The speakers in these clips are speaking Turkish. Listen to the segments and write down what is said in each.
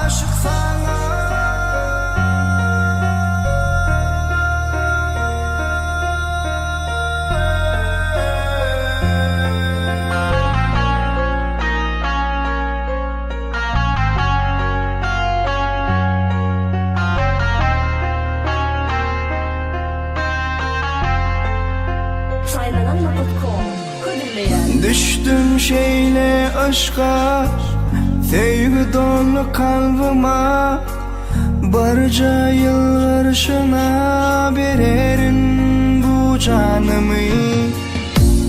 aşık sana. Düştüm şeyle aşka, sevgi dolu kalbıma. Barca yıllar şuna vererin bu canımı.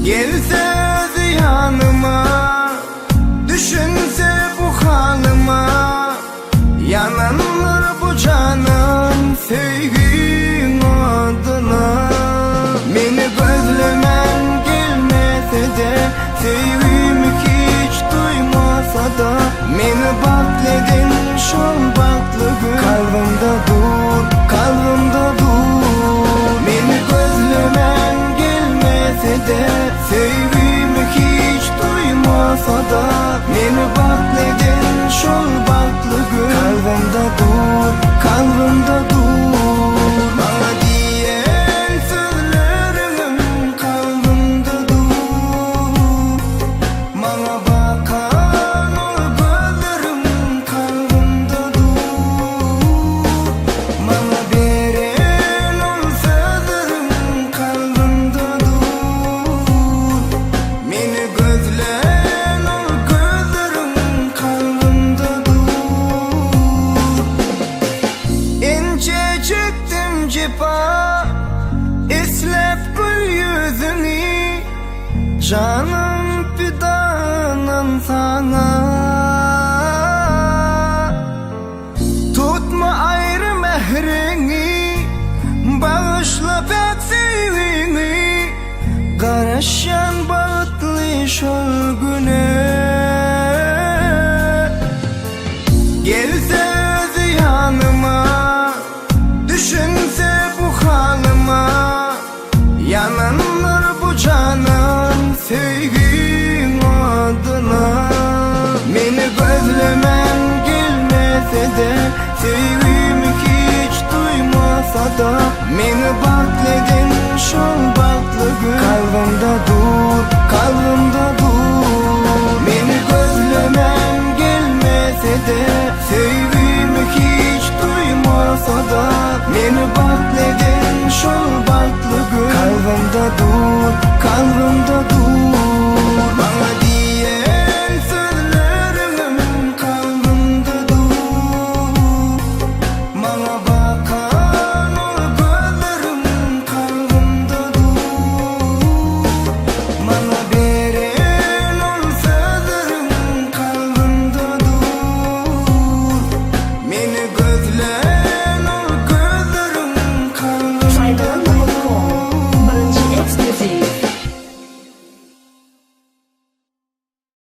Gelse özü yanıma, düşünse bu halıma. Yananlar bu canım sevgin adına. Beni gözlemen gelmese de, sevgimi hiç duymasa da, beni bakledin şol baklığı. Kalbimde dur, kalbimde dur. Beni gözlemen gelmese de, sevgimi hiç duymasa da, beni bakledin şol baklığı. Kalbimde dur, kalbimde dur. Bana diyen sözlerim kalbimde dur. Bana bakan o gözlerim kalbimde dur. Bana veren o sözlerim kalbimde dur. Beni gözleyen o gözlerim kalbimde dur. İnce çıktım cipa, islep gül yüzünü. Canım fidanım sana. Tutma ayrı mehrini, bağışla pek sevini. Karışan bağıtlı şol güne. Gelse özü yanıma, düşünse bu halıma. Yananlar bu canım sevgin adına. Beni gözlemen gelmese de, sevgin